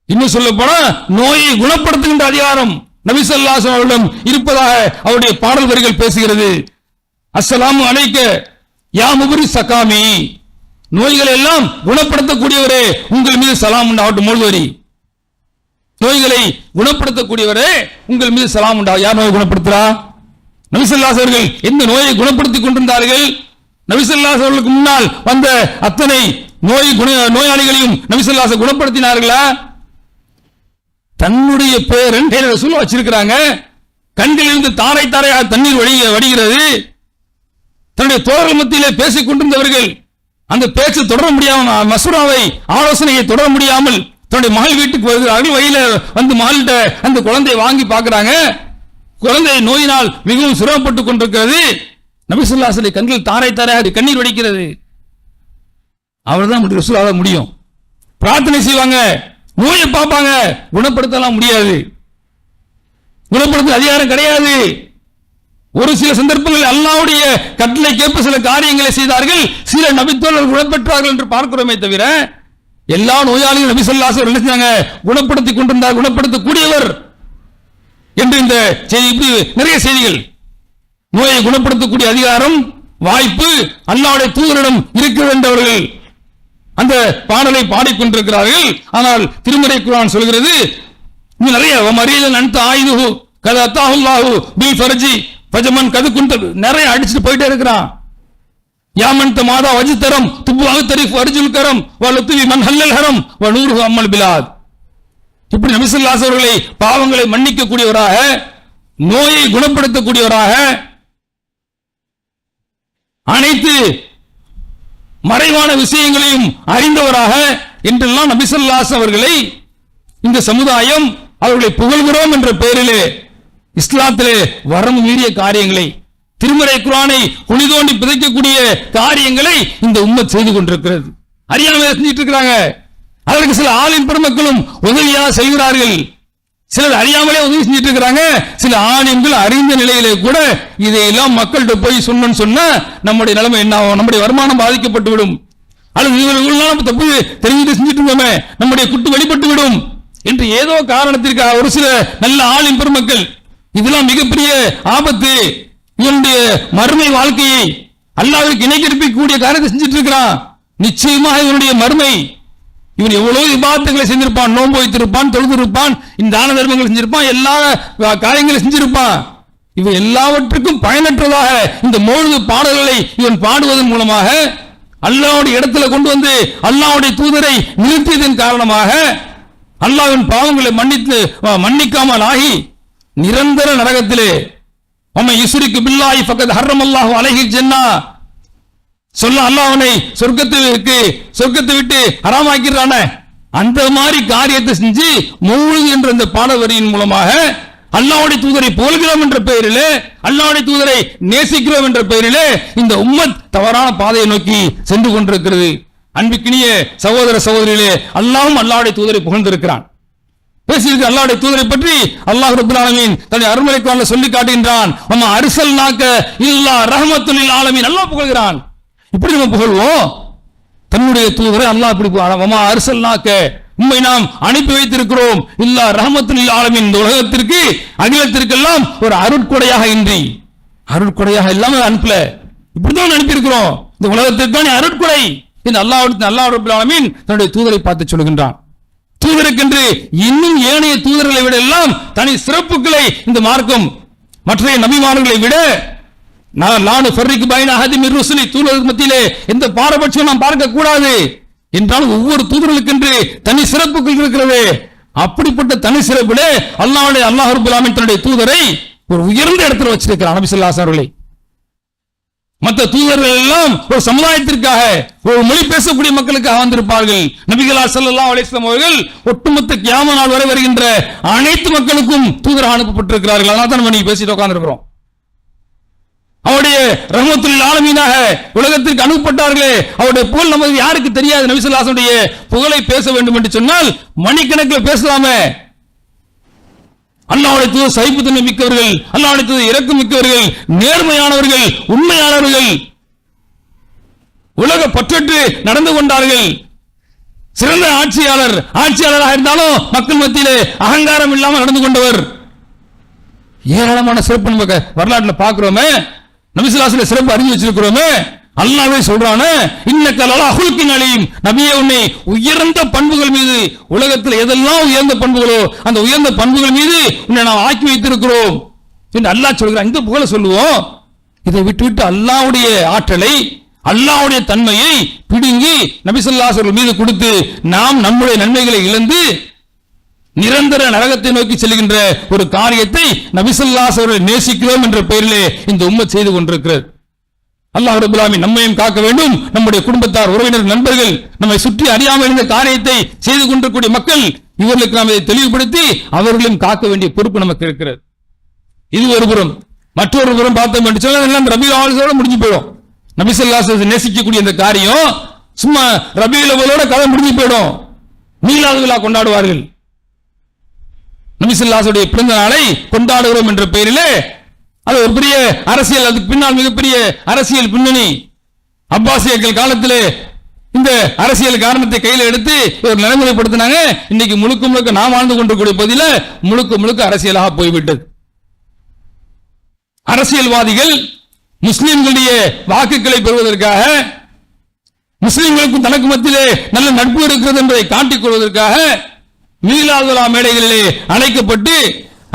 இன்னும் சொல்ல போனா நோயை குணப்படுத்துகின்ற அதிகாரம் நபி ஸல்லல்லாஹு அலைஹி வஸல்லம் இருப்பதாக அவருடைய பாடல் வரிகள் பேசுகிறது. அஸ்ஸலாமு அலைக்க யா முபரி சகாமி, நோய்களை எல்லாம் குணப்படுத்தக்கூடியவரே உங்கள் மீது சலாம் உண்டாகட்டும். மௌலிது வரி, நோய்களை குணப்படுத்தக்கூடியவரே உங்கள் மீது சலாம் உண்டா. யார் நோயை குணப்படுத்துறா? நபி ஸல்லல்லாஹு அலைஹி அவர்கள் எந்த நோயை குணப்படுத்திக் கொண்டிருந்தார்கள்? நபி ஸல்லல்லாஹு அலைஹி அவர்களுக்கு முன்னால் வந்த அத்தனை நோயாளிகளையும் நபி ஸல்லல்லாஹு அலைஹி குணப்படுத்தினார்களா? தன்னுடைய பேரன் ரசூல் வச்சிருக்கிறாங்க, கண்களிலிருந்து தாரை தாரையாக தண்ணீர் வடிகிறது. தன்னுடைய தோழர்கள் மத்தியிலே பேசிக் கொண்டிருந்தவர்கள் அந்த பேச்சு தொடர முடியாமல், மசூராவை ஆலோசனையை தொடர முடியாமல் தன்னுடைய மகள் வீட்டுக்கு வருகிறார்கள். வழியில வந்து மகள்கிட்ட அந்த குழந்தையை வாங்கி பார்க்கிறாங்க. குழந்தை நோயினால் மிகவும் சிரமப்பட்டுக் கொண்டிருக்கிறது. நபி ஸல்லல்லாஹு அலைஹி வஸல்லம் கண்கள் தாரை தாரையாக கண்ணீர் வடிக்கிறது. அவர்தான் ரசூலுல்லாஹ் முடியும். பிரார்த்தனை செய்வாங்க, நோயை பார்ப்பாங்க, குணப்படுத்தலாம் முடியாது, குணப்படுத்த அதிகாரம் கிடையாது. ஒரு சில சந்தர்ப்பங்களில் அல்லாஹ்வுடைய கட்டளை கேட்ப சில காரியங்களை செய்தார்கள், சில நபித்தோழர்கள் குணப்பெற்றார்கள் என்று பார்க்கிறோமே தவிர எல்லா நோயாளிகளும் நபி ஸல்லல்லாஹு அலைஹி வஸல்லம் நினைச்சாங்க குணப்படுத்திக் கொண்டிருந்தார், குணப்படுத்தக்கூடியவர் என்று இந்த செய்தி. இப்படி நிறைய செய்திகள். நோயை குணப்படுத்தக்கூடிய அதிகாரம், வாய்ப்பு அல்லாஹ்வுடைய தூதரிடம் இருக்கிறது என்றவர்கள் அந்த பாடலை பாடிக்கொண்டிருக்கிறார்கள். ஆனால் திருமறை குர்ஆன் சொல்கிறது நிறைய மரியதன் அன்த ஆயுது கத அத்தாஹுல்லாஹு பில் ஃபர்ஜி ஃபஜமன் கது குந்த நிறைய அடிச்சுட்டு போயிட்டே இருக்கிறான். யாமன்த மாதா வஜ்தரம் துபு அக்தரிஃப் அர்ஜுல் கரம் வலத்துவி மன் ஹல்லல் ஹரம் வ நூருஹு அம்மல் பிலாத். இப்படி நபி ஸல்லல்லாஹு அலைஹி வஸல்லம் அவர்களை பாவங்களை மன்னிக்க கூடியவராக, நோயை குணப்படுத்தக்கூடியவராக, அனைத்து மறைவான விஷயங்களையும் அறிந்தவராக என்றெல்லாம் நபி ஸல்லல்லாஹு அலைஹி வஸல்லம் அவர்களை இந்த சமுதாயம் அவர்களை புகழ்கிறோம் என்ற பெயரிலே இஸ்லாத்திலே வரம்பு மீறிய காரியங்களை, திருமறை குர்ஆனை குழி தோண்டி பிதைக்கக்கூடிய காரியங்களை இந்த உம்மத் செய்து கொண்டிருக்கிறது. அறியாமல் செஞ்சிட்டு இருக்கிறாங்க. அதற்கு சில ஆலிம் பெருமக்களும் உதவியாக செய்கிறார்கள். சிலர் அறியாமலே உதவி செஞ்சிட்டு இருக்கிறாங்க. சில ஆலிம்கள் அறிந்த நிலையிலே கூட இதையெல்லாம் மக்கள்கிட்ட போய் சொன்னோன்னு சொன்னா நம்முடைய நிலைமை என்ன ஆகும்? நம்முடைய வருமானம் பாதிக்கப்பட்டு விடும். அல்லது இவர்கள் தப்பு தெரிஞ்சுட்டு செஞ்சுட்டு இருந்தோமே நம்முடைய குட்டு வெளிப்பட்டு விடும் என்று ஏதோ காரணத்திற்காக ஒரு சில நல்ல ஆலிம் பெருமக்கள் இதெல்லாம் மிகப்பெரிய ஆபத்து, இவனுடைய மறுமை வாழ்க்கையை அல்லாஹ்வுக்கு இணைக்கக்கூடிய காரியத்தை செஞ்சுட்டு இருக்கிறான். நிச்சயமாக இவனுடைய மறுமை, இவன் எவ்வளவு இபாதத்துகளை செஞ்சிருப்பான், நோன்பு வைத்திருப்பான், தொழுதிருப்பான், இந்த தான தர்மங்கள் செஞ்சிருப்பான், எல்லா காரியங்களும் செஞ்சிருப்பான். இவை எல்லாவற்றுக்கும் பயனற்றதாக இந்த மௌலிது பாடல்களை இவன் பாடுவதன் மூலமாக அல்லாஹ்வுடைய இடத்துல கொண்டு வந்து அல்லாஹ்வுடைய தூதரை நிறுத்தியதன் காரணமாக அல்லாஹ்வின் பாவங்களை மன்னிக்காமல் ஆகி நிரந்தர நரகத்திலே வமன் யுஸ்ரிக் பில்லாஹி ஃபக்கத் ஹர்ரமல்லாஹு அலைஹில் ஜன்னah சொல்ல அல்லாஹ் அவனை சொர்க்கத்தை விட்டு ஹராமாக்கிறானே அந்த மாதிரி காரியத்தை செஞ்சு மௌலித் என்ற இந்த பாடவரியின் மூலமாக அல்லாஹ்வுடைய தூதரை புகழ்கிறோம் என்ற பெயரிலே, அல்லாஹ்வுடைய தூதரை நேசிக்கிறோம் என்ற பெயரிலே இந்த உம்மத் தவறான பாதையை நோக்கி சென்று கொண்டிருக்கிறது. அன்பிற்கினிய சகோதர சகோதரிகளே, அல்லாஹ்வும் அல்லாஹ்வுடைய தூதரை புகழ்ந்திருக்கிறான். பேசியிருக்க அல்லாஹ்வுடைய தூதரை பற்றி அல்லாஹ் ரப்பல் ஆலமீன் தன்னுடைய அருள்மறை குர்ஆன்ல சொல்லி காட்டுகின்றான். வமா அர்ஸல்நாக இல்லா ரஹ்மத்துல் லில் ஆலமீன். அல்லாஹ் புகழ்கிறான். இப்படி நம்ம புகழ்வோம் தன்னுடைய தூதரை. அல்லாஹ் இப்படி வமா அர்ஸல்நாக, உம்மை நாம் அனுப்பி வைத்திருக்கிறோம், இல்லா ரஹ்மத்துல் லில் ஆலமீன், இந்த உலகத்திற்கு அகிலத்திற்கெல்லாம் ஒரு அருட்கொடையாக இன்றி, அருட்கொடையாக இல்லாம அனுப்பல, இப்படிதான் அனுப்பி இருக்கிறோம். இந்த உலகத்திற்கு தான் அருட்கொடை இந்த அல்லாஹ் ரப்பல் ஆலமீன் தன்னுடைய தூதரை பார்த்து சொல்கின்றான். தூதருக்கென்று இன்னும் ஏனைய தூதர்களை விட எல்லாம் தனி சிறப்புகளை இந்த மார்க்கம் மற்ற நபிமார்களை விட நானு ஃபர்ரிக் பைன அஹதி மிர் ருசுலி, தூதர்களுக்கு மத்தியிலே எந்த பாரபட்சம் நாம் பார்க்க கூடாது என்றால் ஒவ்வொரு தூதர்களுக்கென்று தனி சிறப்புகள் இருக்கிறது. அப்படிப்பட்ட தனி சிறப்பிலே அல்லாஹ் ரப்பல் ஆலமீன் தன்னுடைய தூதரை ஒரு உயர்ந்த இடத்துல வச்சிருக்கிறார். நபி ஸல்லல்லாஹு அலைஹி வஸல்லம் அவர்களை மற்ற தூதர்கள் எல்லாம் ஒரு சமுதாயத்திற்காக, ஒரு மொழி பேசக்கூடிய மக்களுக்காக வந்திருப்பார்கள். நபிகளார் ஸல்லல்லாஹு அலைஹி வஸல்லம் அவர்கள் ஒட்டுமொத்த கியாமத் நாள் வரை வருகின்ற அனைத்து மக்களுக்கும் தூதராக அனுப்பப்பட்டிருக்கிறார்கள். அதனால தான் நம்ம நீங்க பேசிட்டு உட்கார்ந்திருக்கிறோம். அவருடைய ரஹ்மத்துல் லில் ஆலமீனாக உலகத்திற்கு அனுப்பப்பட்டார்களே, அவருடைய புகழ் நமக்கு யாருக்கு தெரியாது? நபி ஸல்லல்லாஹு அலைஹி வஸல்லம் புகழை பேச வேண்டும் என்று சொன்னால் மணிக்கணக்கில் பேசலாமே. அல்லாஹ்வுடைய தூதர் சகிப்புத்தன்மை மிக்கவர்கள், அல்லாஹ்வுடைய தூதர் இரக்கம் மிக்கவர்கள், நேர்மையானவர்கள், உண்மையானவர்கள், உலக பற்றற்று நடந்து கொண்டார்கள். சிறந்த ஆட்சியாளராக இருந்தாலும் மக்கள் மத்தியிலே அகங்காரம் இல்லாமல் நடந்து கொண்டவர். ஏராளமான சிறப்பு நம்ம வரலாற்றில் பார்க்கிறோமே. நபி ஸல்லல்லாஹு அலைஹி வஸல்லம் சிறப்பு அறிஞ்சு வச்சிருக்கிறோமே. அல்லாஹ்வே சொல்றானே, இன்னக லலா ஹுல்கின் அலீம், நபியே உன்னை உயர்ந்த பண்புகள் மீது, உலகத்தில் எதெல்லாம் உயர்ந்த பண்புகளோ அந்த உயர்ந்த பண்புகள் மீது உன்னை நாம் ஆக்கி வைத்திருக்கிறோம் என்று அல்லாஹ் சொல்கிறான். இந்த புகழ சொல்லுவோம். இதை விட்டு அல்லாஹ்வுடைய ஆற்றலை, அல்லாஹ்வுடைய தன்மையை பிடுங்கி நபி ஸல்லல்லாஹு அலைஹி வஸல்லம் மீது கொடுத்து நாம் நம்முடைய நன்மைகளை இழந்து நிரந்தர நரகத்தை நோக்கி செல்கின்ற ஒரு காரியத்தை நபி ஸல்லல்லாஹு அலைஹி வஸல்லம் நேசிக்கிறோம் என்ற பெயரிலே இந்த உம்மத் செய்து கொண்டிருக்கிறது. அல்லாஹ் ரப்பல் ஆலமீன் நம்மையும் காக்க வேண்டும், நம்முடைய குடும்பத்தார், உறவினர், நண்பர்கள், நம்மை சுற்றி அறியாமல் இருந்த காரியத்தை செய்து கொண்டிருக்கக்கூடிய மக்கள், இவர்களுக்கு நாம் இதை தெளிவுபடுத்தி அவர்களையும் காக்க வேண்டிய பொறுப்பு நமக்கு இருக்கிறது. இது ஒரு புறம். மற்றொரு புறம் பார்த்தோம் என்று சொன்னால் எல்லாம் ரபியுல் அவ்வலோட முடிஞ்சு போயிடும். நபி ஸல்லல்லாஹு அலைஹி வஸல்லம் நேசிக்கக்கூடிய இந்த காரியம் சும்மா ரபியுல் அவ்வலோட கதை முடிஞ்சு போயிடும். மீலாது விழா கொண்டாடுவார்கள். நபி ஸல்லல்லாஹு அலைஹி வஸல்லம் பிறந்த நாளை கொண்டாடுகிறோம் என்ற பெயரிலே அது ஒரு பெரிய அரசியல், அதுக்கு பின்னால் மிகப்பெரிய அரசியல் பின்னணி. அப்பாசியர்கள் காலத்திலே இந்த அரசியல் காரணத்தை கையில் எடுத்து ஒரு நடைமுறைப்படுத்தினாங்க. இன்னைக்கு முழுக்க முழுக்க நாம் வாழ்ந்து கொண்டிருக்கூடிய பகுதியில முழுக்க முழுக்க அரசியலாக போய்விட்டது. அரசியல்வாதிகள் முஸ்லிம்களுடைய வாக்குகளை பெறுவதற்காக, முஸ்லிம்களுக்கும் தனக்கு மத்தியிலே நல்ல நட்பு இருக்கிறது என்பதை காட்டிக் கொள்வதற்காக மீலாது விழா மேடைகளிலே அழைக்கப்பட்டு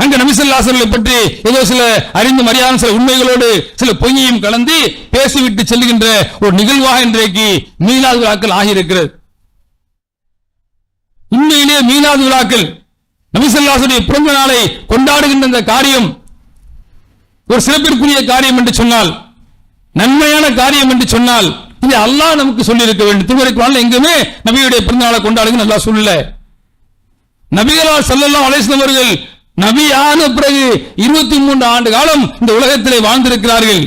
அங்கு நபி ஸல்லல்லாஹு அலைஹி வஸல்லம் பற்றி ஏதோ சில அறிந்து மரியாதை சில உண்மைகளோடு சில பொய்யையும் கலந்து பேசிவிட்டு செல்கின்ற ஒரு நிகழ்வாக இன்றைக்கு மீலாது விழாக்கள் ஆகியிருக்கிறது. உண்மையிலே மீலாது விழாக்கள் நபி ஸல்லல்லாஹு அலைஹி வஸல்லம் பிறந்த நாளை கொண்டாடுகின்ற இந்த காரியம் ஒரு சிறப்பிற்குரிய காரியம் என்று சொன்னால், நன்மையான காரியம் என்று சொன்னால், இது அல்லாஹ் நமக்கு சொல்லி இருக்க வேண்டும். திருமறை குர்ஆன்ல எங்குமே நபியுடைய பிறந்த நாளை கொண்டாடுங்க அல்லாஹ் சொல்லல. நபிகளார் ஸல்லல்லாஹு அலைஹி வஸல்லம் அவர்கள் நபியான பிறகு 23 ஆண்டு காலம் இந்த உலகத்திலே வாழ்ந்திருக்கிறார்கள்.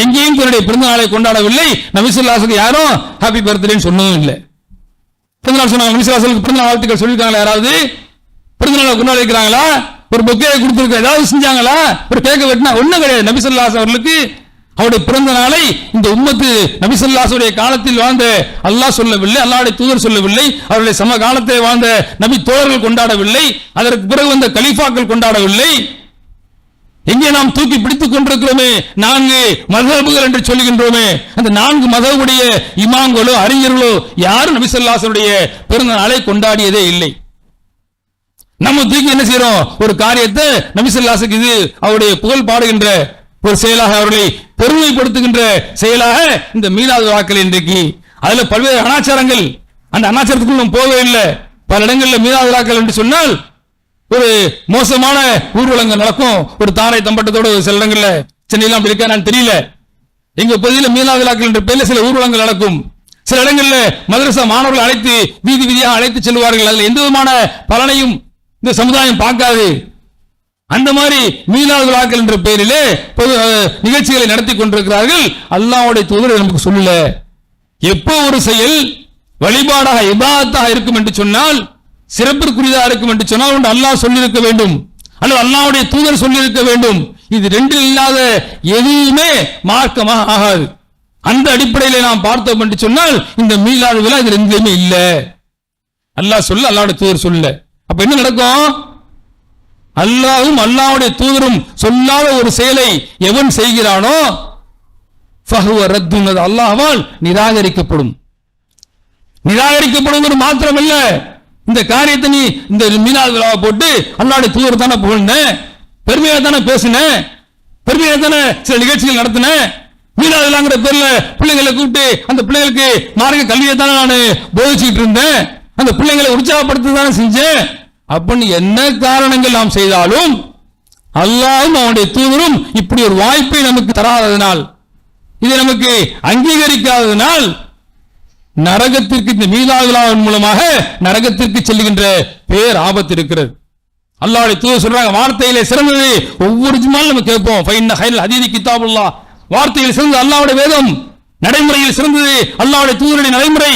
எங்கேயும் தன்னுடைய பிறந்த நாளை கொண்டாடவில்லை. நபி ஸல்லல்லாஹு அலைஹி வஸல்லம் யாரும் ஹாப்பி பர்த்டேன்னு சொன்னதும் இல்லை. பிறந்த நாள் சொன்னாங்க, நபி ஸல்லல்லாஹு அலைஹி வஸல்லம் பிறந்த நாள் வாழ்த்துக்கள் சொல்லியிருக்காங்களா? யாராவது பிறந்த நாளை கொண்டாடி இருக்கிறாங்களா? ஒரு பொக்கேயை கொடுத்திருக்க ஏதாவது செஞ்சாங்களா? ஒரு கேக்க வெட்டினா ஒண்ணும் கிடையாது. நபி ஸல்லல்லாஹு அலைஹி வஸல்லம் அவர்களுக்கு அவருடைய பிறந்த நாளை இந்த உம்மத்து நபி ஸல்லல்லாஹு அலைஹி வஸல்லம் காலத்தில் வாழ்ந்த அல்லாஹ் சொல்லவில்லை, அல்லாஹ்வுடைய தூதர் சொல்லவில்லை, அவருடைய சம காலத்தில் வாழ்ந்த நபி தோழர்கள் கொண்டாடவில்லை, அதற்கு பிறகு வந்த கலீஃபாக்கள் கொண்டாடவில்லை. எங்கே நாம் தூக்கி பிடித்துக் கொண்டிருக்கிறோமே 4 மذஹபுகள் என்று சொல்லுகின்றோமே, அந்த 4 மذஹபுடைய இமாம்களோ அறிஞர்களோ யாரும் நபி ஸல்லல்லாஹு அலைஹி வஸல்லம் பிறந்த நாளை கொண்டாடியதே இல்லை. நம்ம தூக்கி என்ன செய்யறோம்? ஒரு காரியத்தை நபி ஸல்லல்லாஹு அலைஹி வஸல்லம் இது அவருடைய புகழ் பாடுகின்ற ஒரு செயலாக, அவர்களை பெருமைப்படுத்துகின்ற செயலாக இந்த மீலாது விழாக்கள் இன்றைக்கு அதுல பல்வேறு அனாச்சாரங்கள், அந்த அனாச்சாரத்துக்குள்ள நம்ம போகவே இல்லை. பல இடங்களில் மீலாது விழாக்கள் என்று சொன்னால் ஒரு மோசமான ஊர்வலங்கள் நடக்கும். ஒரு தாரை தம்பட்டத்தோடு சில இடங்கள்ல, சென்னையில அப்படி இருக்கா நான் தெரியல, எங்க பகுதியில் மீலாது விழாக்கள் என்ற பெயரில் சில ஊர்வலங்கள் நடக்கும். சில இடங்களில் மதரசா மாணவர்கள் அழைத்து வீதி வீதியாக அழைத்து செல்வார்கள். அதில் எந்த விதமான பலனையும் இந்த சமுதாயம் பார்க்காது. அந்த மாதிரி மீலாது விழாக்கள் என்ற பெயரிலே நிகழ்ச்சிகளை நடத்தி கொண்டிருக்கிறார்கள். அல்லாஹ்வுடைய தூதர் நமக்கு சொல்லல. எப்போ ஒரு செயல் வழிபாடாக இபாதத்தாக இருக்கும் என்று சொன்னால், சிறப்பிற்குரியதாக இருக்கும் என்று சொன்னால் ஒன்று அல்லாஹ் சொல்லியிருக்க வேண்டும், அல்லது அல்லாஹ்வுடைய தூதர் சொல்லியிருக்க வேண்டும். இது ரெண்டு இல்லாத எதுவுமே மார்க்கமாக ஆகாது. அந்த அடிப்படையிலே நாம் பார்த்தோம் என்று சொன்னால் இந்த மீலாது விழா இது ரெண்டுமே இல்ல. அல்லாஹ் சொல்ல, அல்லாஹ்வுடைய தூதர் சொல்ல. அப்ப என்ன நடக்கும்? அல்லாஹ்வும் அல்லாஹ்வுடைய தூதரும் சொல்லாத ஒரு செயலை எவன் செய்கிறானோ ஃபஹுவ ரத்துன், அது அல்லாஹ்வால் நிராகரிக்கப்படும். நிராகரிக்கப்படும் மாத்திரமல்ல, இந்த காரியத்தை நீ இந்த மீலாது விழாவை போட்டு அல்லாஹ்வுடைய தூதர் தானே புகழ்ந்த, பெருமையா தானே பேசின, பெருமையா தானே சில நிகழ்ச்சிகள் நடத்தின, மீலாது விழாங்கிற பேர்ல பிள்ளைங்களை கூப்பிட்டு அந்த பிள்ளைகளுக்கு மார்க்க கல்வியை தானே நான் போதிச்சுட்டு இருந்தேன், அந்த பிள்ளைங்களை உற்சாகப்படுத்த தானே செஞ்சேன். அப்படின்னு என்ன காரணங்கள் நாம் செய்தாலும் அல்லாஹ்வும் அவனுடைய தூதரும் இப்படி ஒரு வாய்ப்பை நமக்கு தராததனால், இதை நமக்கு அங்கீகரிக்காததனால் நரகத்திற்கு, இந்த மீலாது விழாவின் மூலமாக நரகத்திற்கு செல்லுகின்ற பேர் ஆபத்து இருக்கிறது. அல்லாஹ்வுடைய தூதர் சொல்றாங்க, வார்த்தையிலே சிறந்தது ஒவ்வொரு ஜும்மாலும் நம்ம கேட்போம், ஃபைன்ன ஹைரல் ஹதீஸி கிதாபுல்லாஹ், வார்த்தையில் சிறந்தது அல்லாஹ்வுடைய வேதம், நடைமுறையில் சிறந்தது அல்லாஹ்வுடைய தூதருடைய நடைமுறை,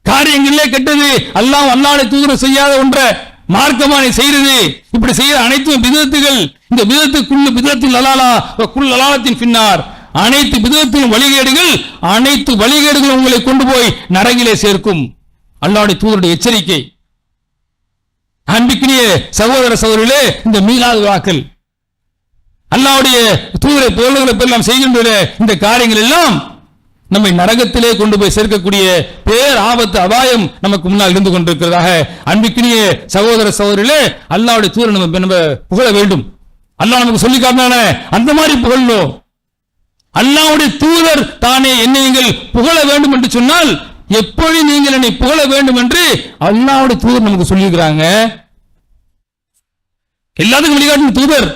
காரியங்களிலே கெட்டது அல்லாஹ்வுடைய தூதர் செய்யாத ஒன்றை மார்க்கமானை செய்யறது, இப்படி செய்யற அனைத்தும் பிதத்துகள். இந்த பிதத்துக்குள்ள பிதத்தில் லலாலா குல் லலாலத்தின் பின்னார், அனைத்து பிதத்திலும் வழிகேடுகள், அனைத்து வழிகேடுகளும் உங்களை கொண்டு போய் நரகிலே சேர்க்கும். அல்லாஹ்வுடைய தூதருடைய எச்சரிக்கை. அன்பிற்கினிய சகோதர சகோதரிகளே, இந்த மீலாது விழாக்கள் அல்லாஹ்வுடைய தூதரை புகழ்கிற பேரில் நாம் செய்கின்ற இந்த காரியங்கள் எல்லாம் நம்மை நரகத்திலே கொண்டு போய் சேர்க்கக்கூடிய பேர் ஆபத்து, அபாயம் நமக்கு முன்னால் இருந்து கொண்டிருக்கிறதாக அன்பிற்கினிய சகோதர சகோதரிகளே, அல்லாஹ்வுடைய தூதரை நம்ம புகழ வேண்டும். அல்லாஹ் நமக்கு சொல்லி காட்டினானே அந்த மாதிரி புகழணும். அல்லாஹ்வுடைய தூதர் தானே என்னை நீங்கள் புகழ வேண்டும் என்று சொன்னால் எப்படி நீங்கள் என்னை புகழ வேண்டும் என்று அல்லாஹ்வுடைய தூதர் நமக்கு சொல்லியிருக்கிறாங்க. எல்லாத்துக்கும் வழிகாட்டும் தூதர்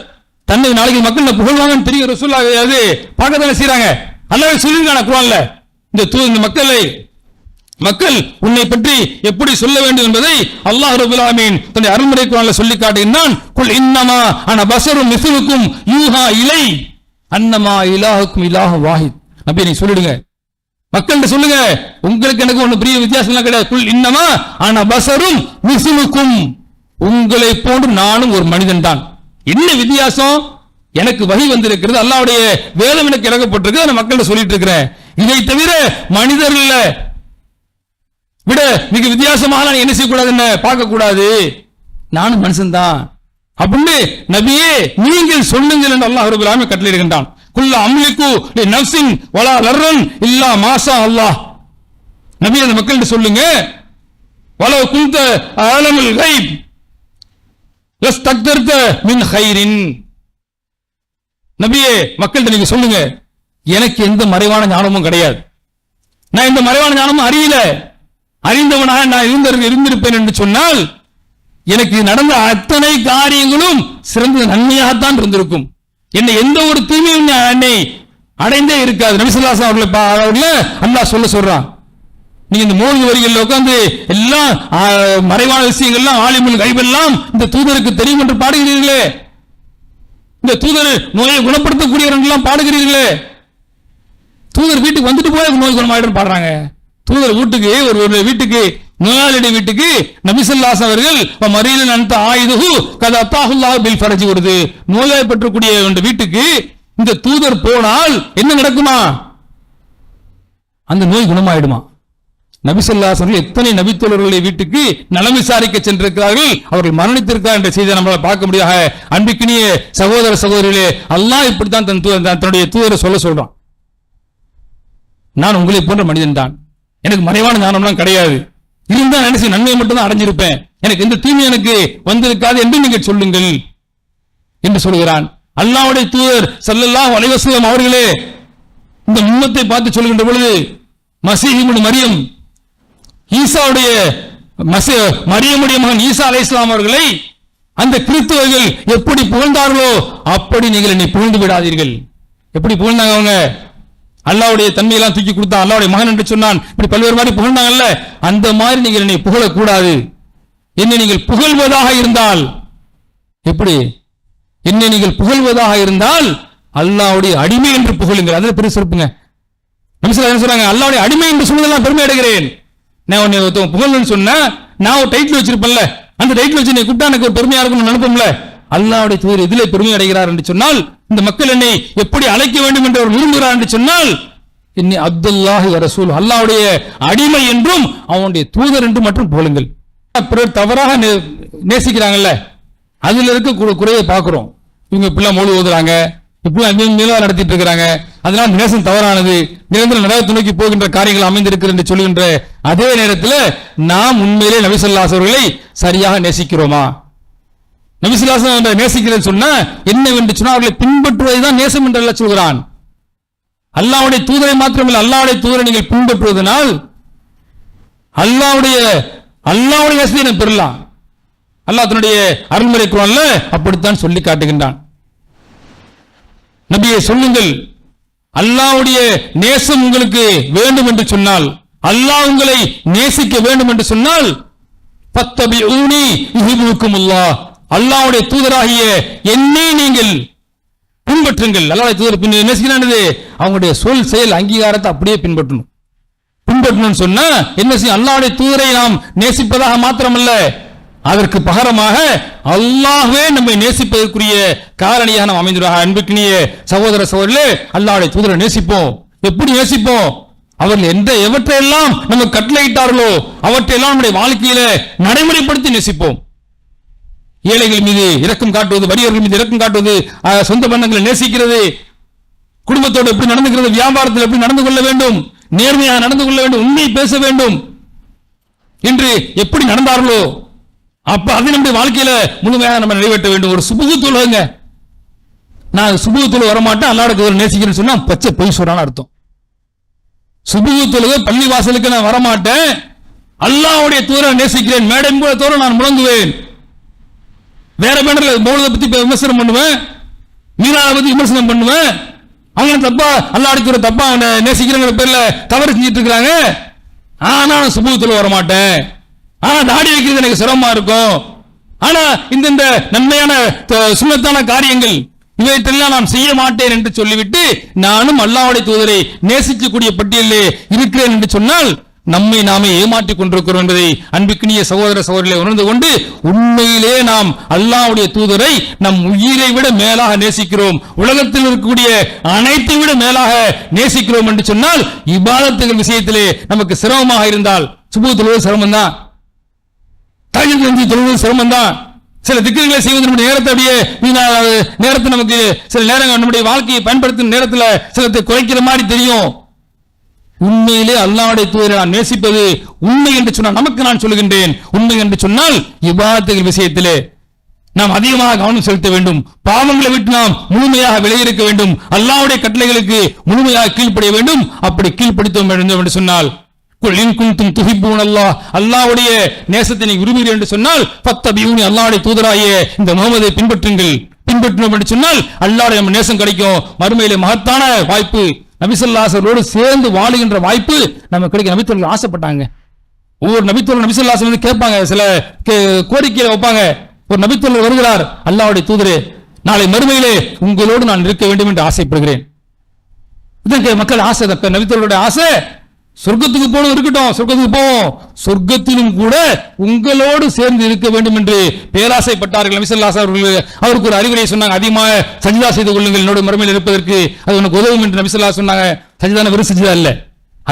தன்னை நாளைக்கு மக்கள் புகழ்வாங்கன்னு தெரியும் ரசூலுல்லாஹ் அது பார்க்கத்தானே செய்றாங்க. அல்லாஹ் சொல்லியிருக்காங்க குர்ஆன்ல இந்த மக்களை மக்கள் உன்னை பற்றி எப்படி சொல்ல வேண்டும் என்பதை அல்லாஹ் ரப்பல் ஆலமீன் தன்னுடைய அருள்முறை குர்ஆன்ல சொல்லி காட்டுகிறான். குல் இன்னமா அன பஸரும் மிஸ்லுக்கும் யூஹா இலை அன்னமா இலாஹுக்கும் இலாஹு வாஹித். நபி நீ சொல்லிடுங்க, மக்கள்கிட்ட சொல்லுங்க, உங்களுக்கு எனக்கு ஒண்ணு பெரிய வித்தியாசம் கிடையாது. குல் இன்னமா அன பஸரும் மிஸ்லுக்கும், உங்களை போன்று நானும் ஒரு மனிதன் தான். என்ன வித்தியாசம்? எனக்கு வஹி வந்திருக்கிறது, அல்லாஹ்வுடைய வேதம் எனக்கு இறக்கப்பட்டிருக்கு, நான் மக்கள்கிட்ட சொல்லிட்டு இருக்கிறேன். இதை தவிர மனிதர்கள விட மிக வித்தியாசமாக நான் என்ன செய்யக்கூடாது, என்ன பார்க்க கூடாது, நானும் மனுஷன் தான் அப்படின்னு நபியே நீங்கள் சொல்லுங்கள் என்று அல்லாஹ் ரப்பல் ஆலமீன் கட்டளையிடுகின்றான். குல்ல அம்லிகு லிநஃப்ஸின் வலா லர்ரன் இல்லா மாஷா அல்லாஹ். நபி அந்த மக்கள்கிட்ட சொல்லுங்க, வலவ் குன்த ஆலமுல் கைப் லஸ்தக்தர்த மின் கைரின். நபியே மக்கள்கிட்ட நீங்க சொல்லுங்க, எனக்கு எந்த மறைவான ஞானமும் கிடையாது, நான் இந்த மறைவான ஞானமும் அறியல, அறிந்தவனாக நான் இருந்திருப்பேன் என்று சொன்னால் எனக்கு நடந்த அத்தனை காரியங்களும் சிறந்த நன்மையாகத்தான் இருந்திருக்கும், என்னை எந்த ஒரு தீமையும் என்னை அடைந்தே இருக்காது. நபி ஸல்லல்லாஹு அலைஹி வஸல்லம் அவர்களை அல்லாஹ் சொல்றான். நீங்க இந்த 3 வரிகளில் உட்கார்ந்து எல்லாம் மறைவான விஷயங்கள்லாம் ஆலிமுல் கைப் எல்லாம் இந்த தூதருக்கு தெரியும் என்று பாடுகிறீர்களே, இந்த தூதர் நோயை குணப்படுத்தக்கூடியவர்கள் எல்லாம் பாடுகிறீர்களே, தூதர் வீட்டுக்கு வந்துட்டு போய் நோய் குணமாயிடும் பாடுறாங்க. தூதர் வீட்டுக்கு ஒரு வீட்டுக்கு நோயாளியுடைய வீட்டுக்கு நபி ஸல்லல்லாஹு அலைஹி அவர்கள் மரீலன் அன்த ஆயிதுஹு கத அத்தாஹுல்லாஹு பில் ஃபரஜ் வருது. நோயாய் பெற்றக்கூடிய வீட்டுக்கு இந்த தூதர் போனால் என்ன நடக்குமா? அந்த நோய் குணமாயிடுமா? நபி ஸல்லல்லாஹு அலைஹி வஸல்லம் எத்தனை நபித்தோழர்களுடைய வீட்டுக்கு நலம் விசாரிக்க சென்றிருக்கிறார்கள், அவர்கள் மரணித்திருக்கிறார் என்ற செய்தியை நம்மளால் பார்க்க முடியாத. அன்பிக்கினிய சகோதர சகோதரிகளே, அல்லாஹ் இப்படித்தான் தன்னுடைய தூதரை சொல்றான். நான் உங்களை போன்ற மனிதன் தான், எனக்கு மறைவான ஞானம்லாம் கிடையாது, இருந்தா நினைச்சு நன்மையை மட்டும் தான் அடைஞ்சிருப்பேன், எனக்கு எந்த தீமை எனக்கு வந்திருக்காது என்று நீங்கள் சொல்லுங்கள் என்று சொல்கிறான். அல்லாஹ்வுடைய தூதர் ஸல்லல்லாஹு அலைஹி வஸல்லம் அவர்களே இந்த உம்மத்தை பார்த்து சொல்கின்ற பொழுது, மஸீஹ் இப்னு மரியம், ஈசாவுடைய மரியமுடைய மகன் ஈசா அலைஹிஸ்ஸலாம் அவர்களை அந்த கிறிஸ்தவர்கள் எப்படி புகழ்ந்தார்களோ அப்படி நீங்கள் என்னை புகழ்ந்து விடாதீர்கள். எப்படி புகழ்ந்தாங்க அவங்க? அல்லாஹ்வுடைய தன்மையெல்லாம் தூக்கி கொடுத்தான், அல்லாஹ்வுடைய மகன் என்று சொன்னான், இப்படி பல்வேறு மாதிரி புகழ்ந்தாங்கல்ல, அந்த மாதிரி நீங்கள் என்னை புகழக்கூடாது. என்னை நீங்கள் புகழ்வதாக இருந்தால், எப்படி என்னை நீங்கள் புகழ்வதாக இருந்தால் அல்லாஹ்வுடைய அடிமை என்று புகழுங்கள், அதில் பெரிய சிறப்புங்க. நபி ஸல்லல்லாஹு அலைஹி வஸல்லம் சொல்றாங்க, அல்லாஹ்வுடைய அடிமை என்று சொன்னதெல்லாம் பெருமை அடைகிறேன். நான் உன்னை புகழ்ன்னு சொன்னா நான் ஒரு டைட்டில் வச்சிருப்பேன்ல, அந்த டைட்டில் வச்சு நீ கூப்பிட்டா எனக்கு ஒரு பெருமையா இருக்கும்னு நினைப்போம்ல. அல்லாஹ்வுடைய தூதர் இதிலே பெருமை அடைகிறார் என்று சொன்னால், இந்த மக்கள் என்னை எப்படி அழைக்க வேண்டும் என்று அவர் விரும்புகிறார் என்று சொன்னால், இன்னி அப்துல்லாஹி வ ரசூல், அல்லாஹ்வுடைய அடிமை என்றும் அவனுடைய தூதர் என்றும் மற்றும் புகழுங்கள். பிறர் தவறாக நேசிக்கிறாங்கல்ல, அதுல இருக்க குறையை பார்க்கிறோம். இவங்க இப்பெல்லாம் மொழி ஓதுறாங்க, இப்பெல்லாம் நிலவரம் நடத்திட்டு இருக்கிறாங்க, அதனால் நேசம் தவறானது, நிரந்தர நரகத்தை நோக்கி போகின்ற காரியங்கள் அமைந்திருக்கிறது என்று சொல்கின்ற அதே நேரத்தில் நாம் உண்மையிலே நபி ஸல்லல்லாஹு அலைஹி வஸல்லம் சரியாக நேசிக்கிறோமா? நபி ஸல்லல்லாஹு அலைஹி வஸல்லம் நேசிக்கிறேன்னு சொன்னா என்னவென்று சொன்னா அவர்களை பின்பற்றுவதுதான் நேசம் என்று அல்லாஹ் சொல்கிறான். அல்லாஹ்வுடைய தூதரை மாத்திரமல்ல, அல்லாஹ்வுடைய தூதரை நீங்கள் பின்பற்றுவதனால் அல்லாஹ்வுடைய நேசத்தை நீங்கள் பெறலாம். அல்லாஹ் தன்னுடைய அருள்முறை குர்ஆன்ல அப்படித்தான் சொல்லி காட்டுகின்றான். நபியே சொல்லுங்கள், அல்லாஹ்வுடைய நேசம் உங்களுக்கு வேண்டும் என்று சொன்னால், அல்லாஹ் உங்களை நேசிக்க வேண்டும் என்று சொன்னால், ஃபத்தபிஊனி யுஹிப்புக்குமுல்லாஹ், அல்லாஹ்வுடைய தூதராகிய என்னை நீங்கள் பின்பற்றுங்கள். அல்லாஹ்வுடைய தூதர் நேசிக்கிறானது அவங்களுடைய சொல் செயல் அங்கீகாரத்தை அப்படியே பின்பற்றணும்னு சொன்னா என்ன செய்யும்? அல்லாஹ்வுடைய தூதரை நாம் நேசிப்பதாக மாத்திரமல்ல, அதற்கு பகரமாக அல்லாஹ்வே நம்மை நேசிப்பதற்குரிய காரணியாக நாம் அமைந்துள்ளோம். அன்புக்கினிய சகோதர சகோதரர்களே, அல்லாஹ்வுடைய தூதரை நேசிப்போம். எப்படி நேசிப்போம்? அவர்கள் எவற்றையெல்லாம் நமக்கு கட்டளையிட்டார்களோ அவற்றையெல்லாம் நம்முடைய வாழ்க்கையில நடைமுறைப்படுத்தி நேசிப்போம். ஏழைகள் மீது இரக்கம் காட்டுவது, வறியவர்கள் மீது இரக்கம் காட்டுவது, சொந்த பந்தங்களை நேசிக்கிறது, குடும்பத்தோடு எப்படி நடந்துக்கிறது, வியாபாரத்தில் எப்படி நடந்து கொள்ள வேண்டும், நேர்மையாக நடந்து கொள்ள வேண்டும், உண்மையை பேச வேண்டும் என்று எப்படி நடந்தார்களோ அப்ப அது நம்முடைய வாழ்க்கையில முழுமையாக நம்ம நிறைவேற்ற வேண்டும். ஒரு சுபுகு தொழுங்க, நான் சுபுகு தொழு வரமாட்டேன், அல்லாஹ்வுடைய தூதரை நேசிக்கிறேன்னு சொன்னா பச்சை பொய் சொல்றான்னு அர்த்தம். சுபஹ் தொழுகை பள்ளி வாசலுக்கு நான் வரமாட்டேன், அல்லாஹ்வுடைய தூதரை நேசிக்கிறேன், மேடை தோற நான் முழங்குவேன். வேற பேனர்ல மௌலூதை பத்தி விமர்சனம் பண்ணுவேன், மீனாவை பத்தி விமர்சனம் பண்ணுவேன். அவங்க தப்பா அல்லாஹ்வுடைய தூதரை தப்பா அவங்க நேசிக்கிறங்கிற பேர்ல தவறு செஞ்சிட்டு இருக்காங்க. ஆனா சுபஹ் தொழுகை வரமாட்டேன், ஆனா தாடி வைக்கிறது எனக்கு சிரமமா இருக்கும், ஆனா இந்த நன்மையான சுன்னத்தான காரியங்கள் இவையெல்லாம் நான் செய்ய மாட்டேன் என்று சொல்லிவிட்டு நானும் அல்லாஹ்வுடைய தூதரை நேசிக்கக்கூடிய பட்டியலிலே இருக்கிறேன் என்று சொன்னால் நம்மை நாமே ஏமாற்றிக் கொண்டிருக்கிறோம் என்பதை அன்புக்கினிய சகோதர சகோதரிகளை உணர்ந்து கொண்டு, உண்மையிலே நாம் அல்லாஹ்வுடைய தூதரை நம் உயிரை விட மேலாக நேசிக்கிறோம், உலகத்தில் இருக்கக்கூடிய அனைத்தை விட மேலாக நேசிக்கிறோம் என்று சொன்னால் இபாதத்துகள் விஷயத்திலே நமக்கு சிரமமாக இருந்தால் சுபஹ் தொழுவது சிரமம் தான், தஹஜ்ஜுத் தொழுவது சிரமம் தான், சில திக்ருகளை செய்வது நம்முடைய நேரத்தை அப்படியே நேரத்தை நமக்கு சில நேரங்கள் நம்முடைய வாழ்க்கையை பயன்படுத்தும் நேரத்தில் சிலத்தை குறைக்கிற மாதிரி தெரியும். உண்மையிலே அல்லாஹ்வுடைய தூதரை நான் நேசிப்பது உண்மை என்று சொன்னால், நமக்கு நான் சொல்லுகின்றேன், உண்மை என்று சொன்னால் இபாதத்துகள் விஷயத்திலே நாம் அதிகமாக கவனம் செலுத்த வேண்டும், பாவங்களை விட்டு நாம் முழுமையாக விலகியிருக்க வேண்டும், அல்லாஹ்வுடைய கட்டளைகளுக்கு முழுமையாக கீழ்ப்படிய வேண்டும். அப்படி கீழ்ப்படுத்த வேண்டும் என்று சொன்னால் அல்லாஹ்வுடைய நேசத்தை நீ விரும்புகிறீர்கள் என்று சொன்னால் ஃபத்தபியூனி, அல்லாஹ்வுடைய தூதராகிய இந்த முஹம்மதை பின்பற்றணும் என்று சொன்னால் அல்லாஹ்வுடைய நம்ம நேசம் கிடைக்கும். மறுமையிலே மகத்தான வாய்ப்பு, நபி ஸல்லல்லாஹு அலைஹி வஸல்லம் சேர்ந்து வாழுகின்ற வாய்ப்பு நமக்கு கிடைக்கும். நபித்தோழர்கள் ஆசைப்பட்டாங்க, ஒவ்வொரு நபித்தோழர் நபி ஸல்லல்லாஹு அலைஹி வஸல்லம் கேட்பாங்க, சில கோரிக்கையை வைப்பாங்க. ஒரு நபித்தோழர் வருகிறார், அல்லாஹ்வுடைய தூதரே நாளை மறுமையிலே உங்களோடு நான் இருக்க வேண்டும் என்று ஆசைப்படுகிறேன். இதற்கு மக்கள் ஆசை, நபித்தோழருடைய ஆசை சொர்க்கத்துக்கு போகணும், இருக்கட்டும் சொர்க்கத்துக்கு போவோம், சொர்க்கத்திலும் கூட உங்களோடு சேர்ந்து இருக்க வேண்டும் என்று பேராசைப்பட்டார்கள். நபி ஸல்லல்லாஹு அலைஹி வஸல்லம் அவருக்கு ஒரு அறிவுரை சொன்னாங்க, அதிகமாக சஜ்தா செய்து கொள்ளுங்கள் என்னோட மறுமையில் இருப்பதற்கு, அது உனக்கு உதவும் என்று நபி ஸல்லல்லாஹு அலைஹி வஸல்லம் சொன்னாங்க. சஜ்தான வெறும் சஜ்தா இல்ல,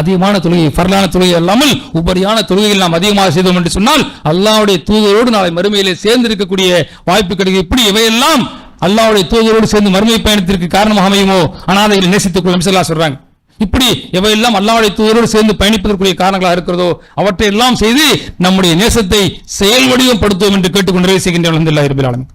அதிகமான தொழுகை, ஃபர்லான தொழுகை அல்லாமல் உபரியான தொழுகைகள் நாம் அதிகமாக செய்தோம் என்று சொன்னால் அல்லாஹ்வுடைய தூதரோடு நாளை மறுமையிலே சேர்ந்து இருக்கக்கூடிய வாய்ப்பு கிடைக்கும். இப்படி இவையெல்லாம் அல்லாஹ்வுடைய தூதரோடு சேர்ந்து மறுமை பயணத்திற்கு காரணமாக அமையுமோ அனாதைகளை நேசித்துக் கொள்ள நபி ஸல்லல்லாஹு அலைஹி வஸல்லம் சொல்றாங்க. இப்படி எவையெல்லாம் அல்லாஹ்வுடைய தூதரோடு சேர்ந்து பயணிப்பதற்குரிய காரணங்களாக இருக்கிறதோ அவற்றை எல்லாம் செய்து நம்முடைய நேசத்தை செயல் வடிவப்படுத்துவோம் என்று கேட்டுக்கொண்டு செய்கின்றேன். அல்ஹம்துலில்லாஹி ரப்பில் ஆலமீன்.